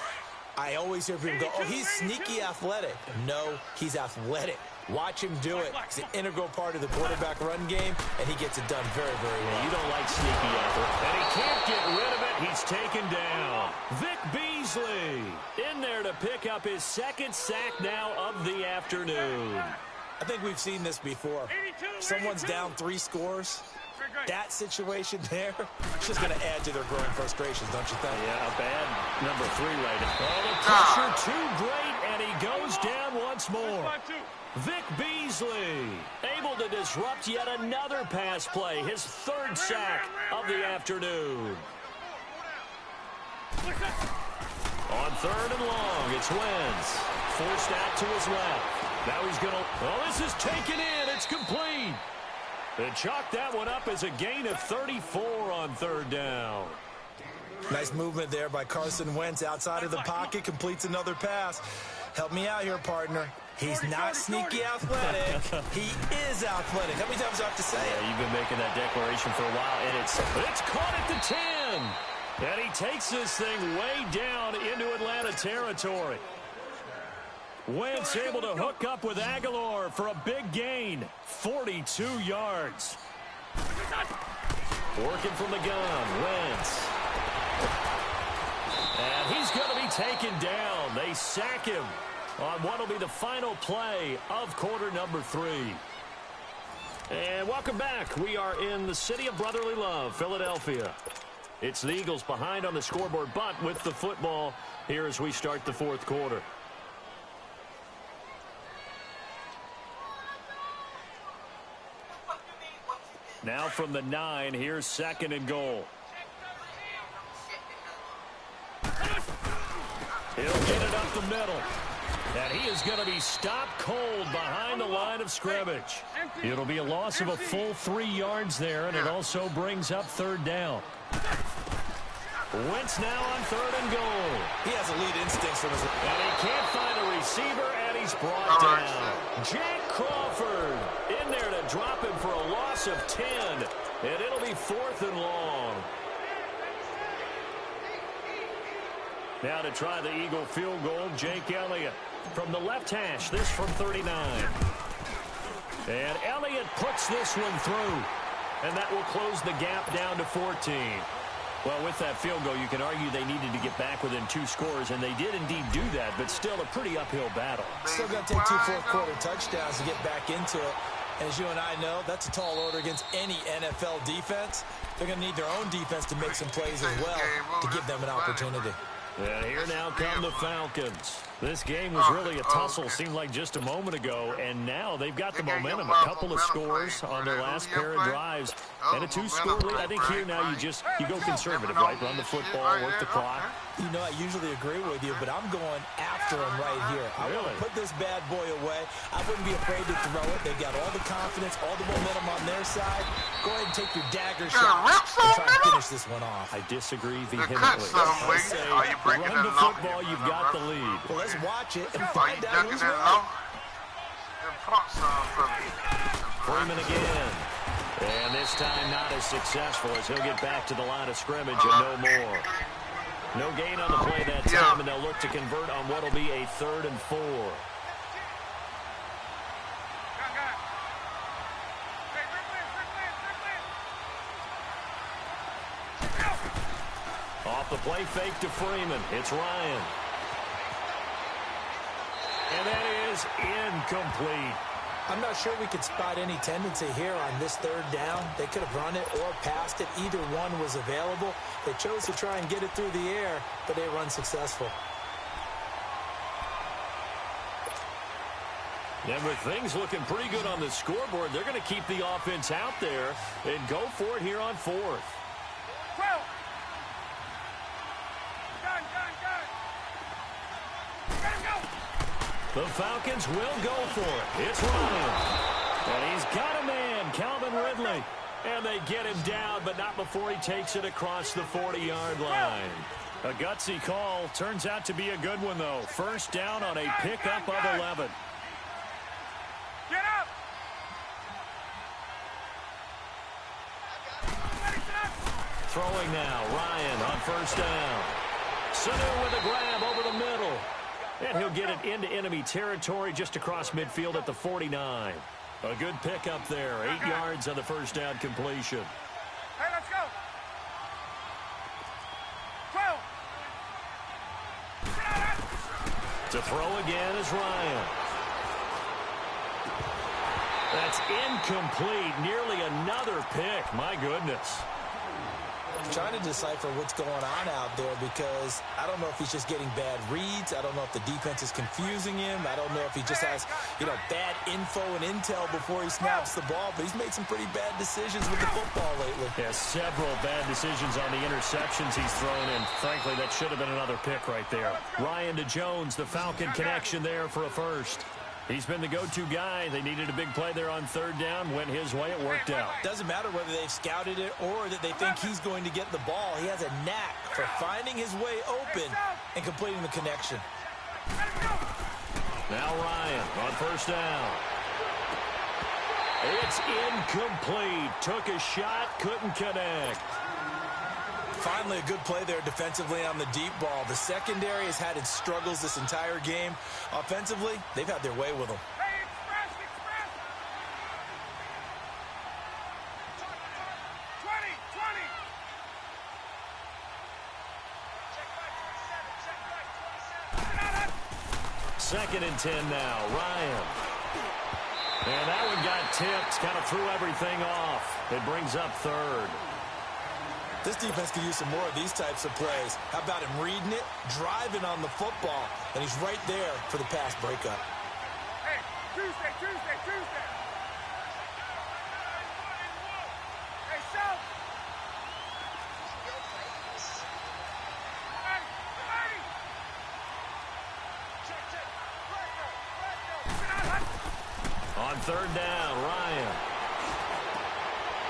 I always hear people go, oh, he's sneaky athletic. No, he's athletic. Watch him do it. It's an integral part of the quarterback run game, and he gets it done very, very well. You don't like sneaky effort. And he can't get rid of it. He's taken down. Vic Beasley in there to pick up his 2nd sack now of the afternoon. I think we've seen this before. Someone's down 3 scores. That situation there is just going to add to their growing frustrations, don't you think? Yeah, a bad number 3 rating. Oh, the pressure too great, and he goes down once more. Vic Beasley able to disrupt yet another pass play, his 3rd sack of the afternoon. On 3rd and long, it's Wentz. Forced out to his left. Now he's going to... Oh, this is taken in. It's complete. They chalk that one up as a gain of 34 on 3rd down. Nice movement there by Carson Wentz outside of the pocket. Completes another pass. Help me out here, partner. He's not sneaky athletic. He is athletic. How many times do I have to say it? Yeah, you've been making that declaration for a while, and it's caught at the 10. And he takes this thing way down into Atlanta territory. Wentz able to hook up with Aguilar for a big gain. 42 yards. Working from the gun, Wentz. And he's going to be taken down. They sack him on what will be the final play of quarter number 3. And welcome back. We are in the city of brotherly love, Philadelphia. It's the Eagles behind on the scoreboard, but with the football here as we start the 4th quarter. Now from the 9, here's 2nd and goal. He'll get it up the middle. And he is going to be stopped cold behind the line of scrimmage. It'll be a loss of a full 3 yards there, and it also brings up 3rd down. Wentz now on 3rd and goal. He has elite instincts from his... And he can't find a receiver, and he's brought down. Jack Crawford in there to drop him for a loss of 10. And it'll be 4th and long. Now to try the Eagle field goal, Jake Elliott from the left hash. This from 39. And Elliott puts this one through. And that will close the gap down to 14. Well, with that field goal, you can argue they needed to get back within 2 scores, and they did indeed do that, but still a pretty uphill battle. Still got to take 2 fourth-quarter touchdowns to get back into it. And as you and I know, that's a tall order against any NFL defense. They're going to need their own defense to make some plays as well to give them an opportunity. And here now come the Falcons. This game was really a tussle, seemed like just a moment ago, and now they've got the momentum. A couple of scores on their last pair of drives, and a 2-score lead. I think here now you go conservative, right? Run the football, work the clock. You know, I usually agree with you, but I'm going after him right here. I want to put this bad boy away. I wouldn't be afraid to throw it. They've got all the confidence, all the momentum on their side. Go ahead and take your dagger shot and try to finish this one off. I disagree vehemently. I say, run the football, you've got the lead. Well, let's watch it and find out who's right. Freeman again. And this time not as successful as he'll get back to the line of scrimmage and no more. No gain on the play that time, and they'll look to convert on what will be a 3rd and 4. Off the play fake to Freeman. It's Ryan. And that is incomplete. I'm not sure we could spot any tendency here on this 3rd down. They could have run it or passed it. Either one was available. They chose to try and get it through the air, but they were unsuccessful. And with things looking pretty good on the scoreboard, they're going to keep the offense out there and go for it here on fourth. 12. Gun. Let him go. The Falcons will go for it. It's Ryan. And he's got a man, Calvin Ridley. And they get him down, but not before he takes it across the 40-yard line. A gutsy call. Turns out to be a good one, though. First down on a pickup of 11. Get up. Throwing now, Ryan on first down. Sanu with a grab over the middle. And he'll get it into enemy territory just across midfield at the 49. A good pickup there. 8 yards on the first down completion. Hey, let's go. 12. To throw again is Ryan. That's incomplete. Nearly another pick. My goodness. I'm trying to decipher what's going on out there because I don't know if he's just getting bad reads. I don't know if the defense is confusing him. I don't know if he just has, bad info and intel before he snaps the ball. But he's made some pretty bad decisions with the football lately. Yeah, several bad decisions on the interceptions he's thrown, and frankly, that should have been another pick right there. Ryan to Jones, the Falcon connection there for a first. He's been the go-to guy. They needed a big play there on third down. Went his way. It worked out. Doesn't matter whether they've scouted it or that they think he's going to get the ball. He has a knack for finding his way open and completing the connection. Now Ryan on first down. It's incomplete. Took a shot, couldn't connect. Finally, a good play there defensively on the deep ball. The secondary has had its struggles this entire game. Offensively, they've had their way with them. Hey, express. 20. Check right, 27. Second and 10 now. Ryan. And that one got tipped. Kind of threw everything off. It brings up third. This defense could use some more of these types of plays. How about him reading it, driving on the football, and he's right there for the pass breakup. Hey, Tuesday. Hey, South. On third down, Ryan.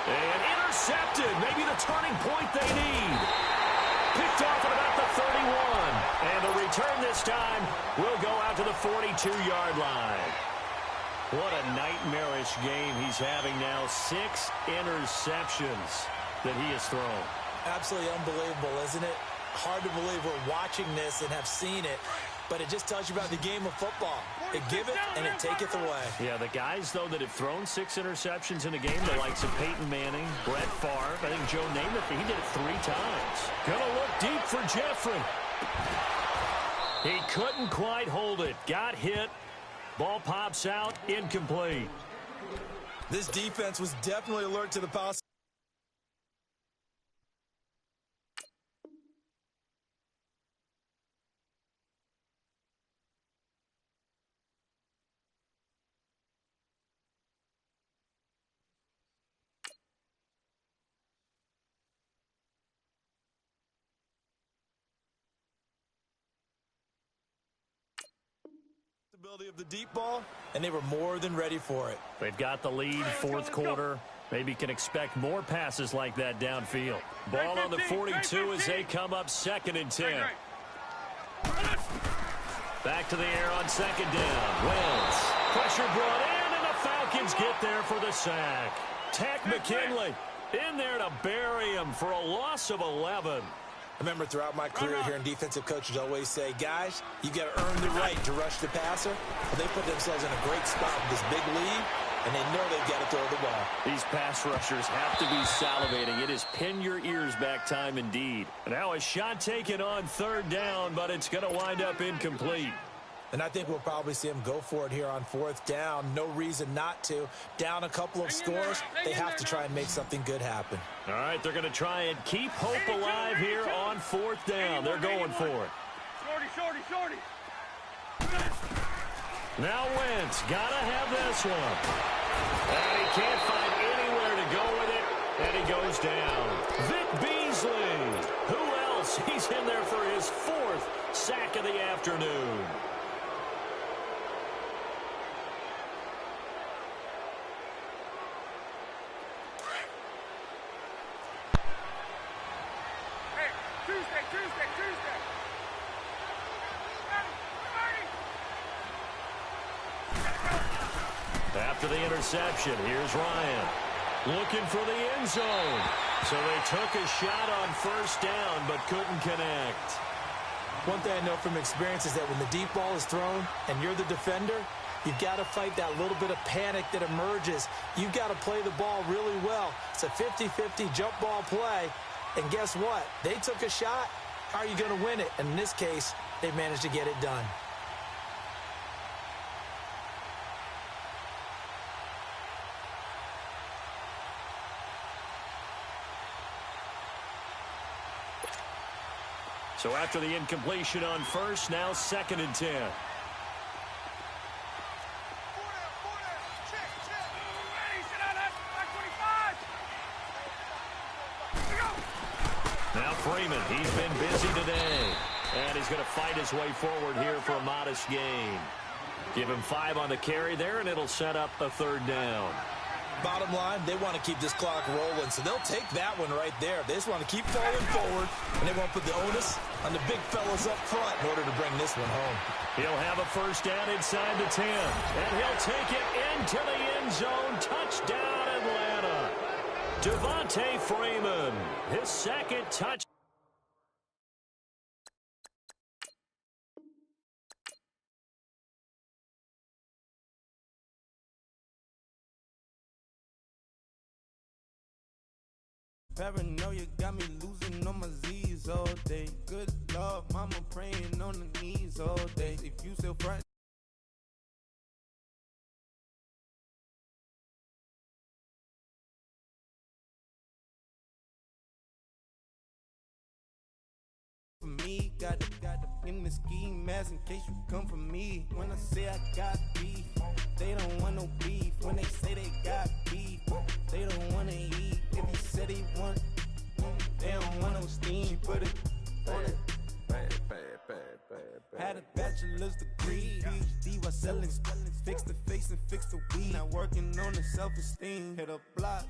And intercepted. Maybe the turning point they need. Picked off at about the 31. And the return this time will go out to the 42-yard line. What a nightmarish game he's having now. 6 interceptions that he has thrown. Absolutely unbelievable, isn't it? Hard to believe we're watching this and have seen it. But it just tells you about the game of football. It giveth and it taketh away. Yeah, the guys, though, that have thrown 6 interceptions in a game, the likes of Peyton Manning, Brett Favre, I think Joe Namath, he did it 3 times. Gonna look deep for Jeffrey. He couldn't quite hold it. Got hit. Ball pops out. Incomplete. This defense was definitely alert to the possibility. Of the deep ball, and they were more than ready for it. They've got the lead, fourth quarter. Maybe can expect more passes like that downfield. Ball on the 42 as they come up second and 10. Back to the air on second down. Wentz. Pressure brought in, and the Falcons get there for the sack. Tack McKinley in there to bury him for a loss of 11. I remember throughout my career hearing defensive coaches always say, guys, you got to earn the right to rush the passer. Well, they put themselves in a great spot with this big lead, and they know they've got to throw the ball. These pass rushers have to be salivating. It is pin your ears back time indeed. Now a shot taken on third down, but it's going to wind up incomplete. And I think we'll probably see him go for it here on fourth down. No reason not to. Down a couple of scores, they have to try and make something good happen. All right, they're going to try and keep hope alive here on fourth down. They're going for it. Shorty. Now Wentz, gotta have this one. And he can't find anywhere to go with it, and he goes down. Vic Beasley. Who else? He's in there for his 4th sack of the afternoon. Hey, Tuesday. After the interception, here's Ryan. Looking for the end zone. So they took a shot on 1st down, but couldn't connect. One thing I know from experience is that when the deep ball is thrown and you're the defender, you've got to fight that little bit of panic that emerges. You've got to play the ball really well. It's a 50-50 jump ball play. And guess what? They took a shot. How are you going to win it? And in this case, they managed to get it done. So after the incompletion on 1st, now 2nd and 10. Now Freeman, he's been busy today. And he's going to fight his way forward here for a modest gain. Give him 5 on the carry there, and it'll set up a 3rd down. Bottom line, they want to keep this clock rolling, so they'll take that one right there. They just want to keep falling forward, and they won't put the onus on the big fellas up front in order to bring this one home. He'll have a 1st down inside the 10, and he'll take it into the end zone. Touchdown, Atlanta. Devontae Freeman, his 2nd touchdown. Paranoia got me losing on my Z's all day. Good Lord, mama praying on the knees all day. If you still front for me, got in the ski mask in case you come for me. When I say I got beef, they don't want no beef. When they say they got beef, they don't want to eat. If you said he want, they don't want no steam. Put it on it. Had a bachelor's degree, PhD while selling, fix the face and fix the weed. Now working on the self-esteem. Hit a block,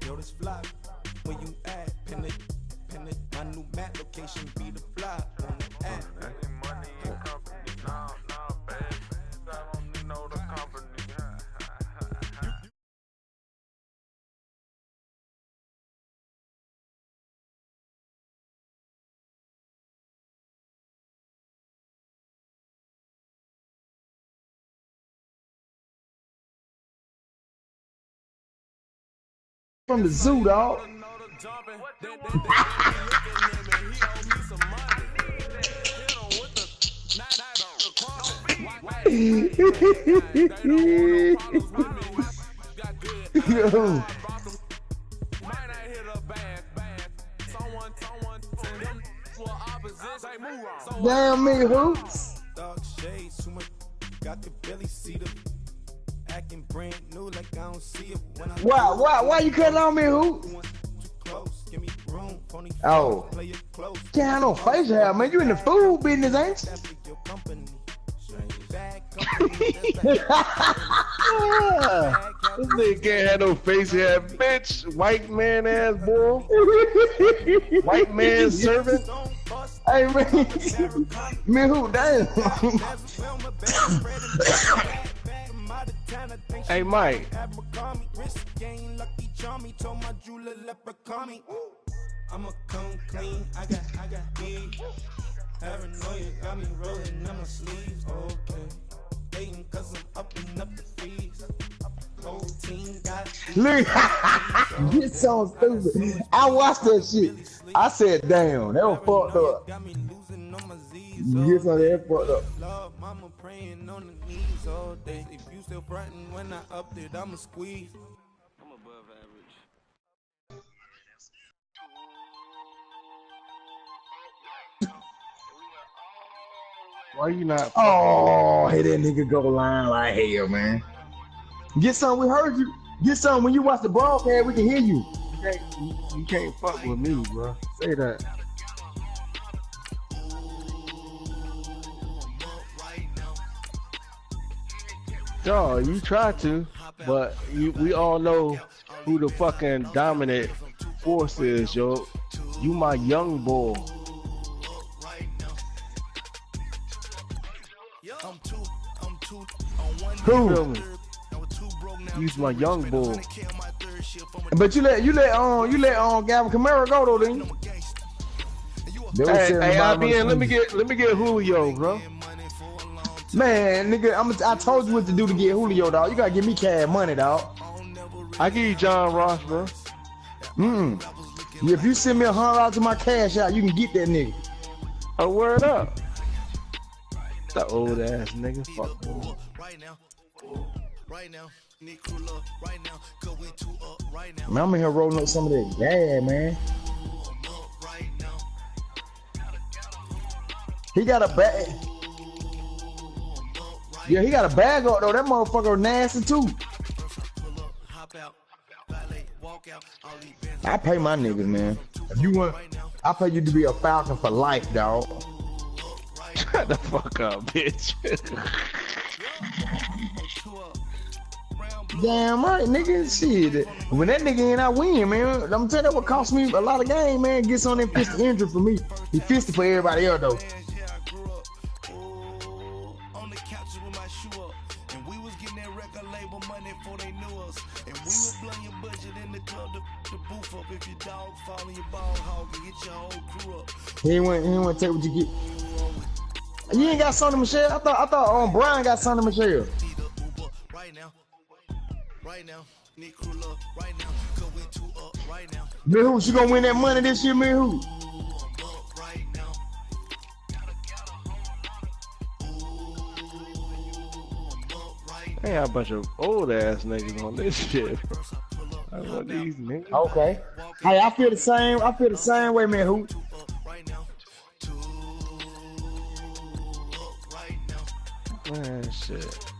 yo this flock. Where you at? Pin it. My new map location be the flop on the app. Money and company, no, baby. I don't need no the company. From the zoo, dog. Yo. Damn me hoops. Dog shades, too much. Got the belly see the acting brand new like I don't see it when I Why you cutting on me hoops? Give me room, Oh. Can't no face hair, man. You in the food business, ain't you? This nigga can't have no face hair, bitch. White man ass boy. White man servant. Hey, man. Man, who? Damn. Hey, Mike. I'ma come clean. I got beef. Paranoia got me rolling on my sleeves. Okay. Hating cause I'm upping up the fees. Whole team got Look, you so stupid. I watched that shit. I said, damn, that was fucked up. got me losing on my Z's. You saw that fucked up. Lord, mama praying on the knees all day. If you still frontin' when I up it, I'ma squeeze. I'm above average. Why you not Oh, hey, that nigga go line like hell, man. Get some. We heard you. Get some. When you watch the broadcast, we can hear you. you can't fuck with me, bro. Say that. Dog, you try to, but we all know who the fucking dominant force is, yo. You my young boy. Who? Feel me? He's my young boy. But you let Gavin Kamara go though, didn't you? Hey, IBN, let me get Julio, bro. Man, nigga, I told you what to do to get Julio, dog. You gotta give me cash money, dog. I give you John Ross, bro. If you send me $100 to my cash out, you can get that nigga. Oh, word up. That old ass nigga. Fuck me. Man, I'm in here rolling up some of that gas, man. He got a bag. Yeah, he got a bag up though. That motherfucker nasty too. I pay my niggas, man. If you want, I pay you to be a Falcon for life, dog. Shut the fuck up, bitch. Damn right, nigga. Shit. When that nigga in, I win, man. I'm telling you, that would cost me a lot of game, man. Gets on them 50 injury for me. He 50 for everybody else, though. He ain't want to take what you get. You ain't got Sonny Michelle. I thought Brian got Sonny Michelle. Man, who? She gonna win that money this year, man? Who? They got a bunch of old ass niggas on this shit, bro. I want these niggas. Okay. Hey, I feel the same. I feel the same way, man. Who? Man, shit.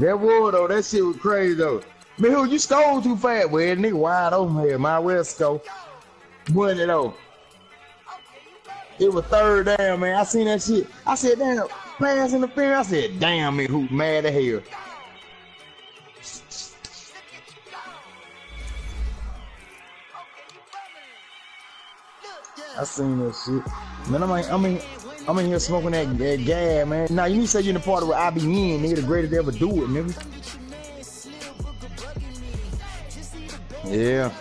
That was though. That shit was crazy though. Man, who? You stole too fast. Well, nigga wide open here. Might well score. Won it though. It was third down, man. I seen that shit. I said, damn, pass interference. I said, damn, man, who mad as hell. I seen that shit. Man, I'm in here smoking that gas, man. Now, you need to say you're in the party where I be in, nigga, the greatest to ever do it, nigga. Yeah.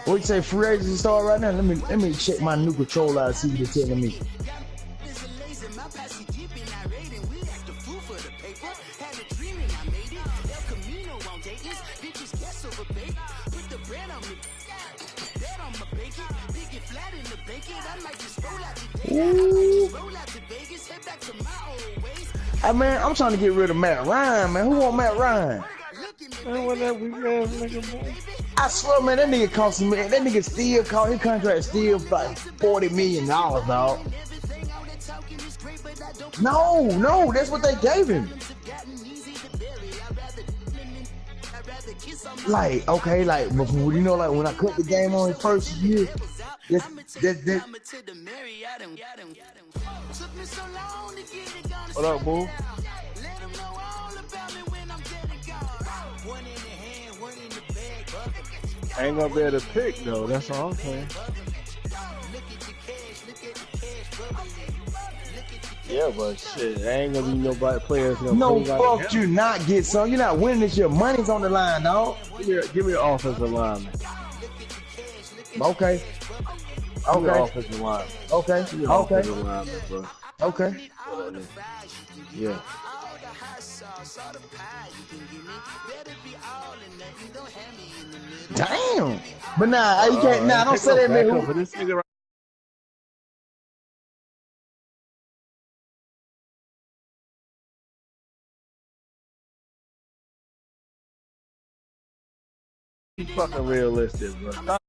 What you say, free agency start right now? Let me check my new controller out and see what they're telling me. Ooh. Hey man, I'm trying to get rid of Matt Ryan, man. Who want Matt Ryan? Man, what that weak ass nigga, boy? I swear, man, that nigga cost me. That nigga still cost his contract still like $40 million, dog. No, that's what they gave him. Like, okay, like before, you know, like when I cut the game on his first year, that. What up, boo? I ain't gonna be able to pick though. That's all I'm saying. Yeah, but shit, I ain't gonna be nobody players. No, fuck you, not get some. You're not winning this year. Money's on the line, dog. Give me an offensive lineman. Okay. Give me an offensive lineman. Okay. Offensive lineman, bro. Okay. Yeah. Damn. But nah, you can't. Nah, don't say that, man. Be fucking realistic, bro. Stop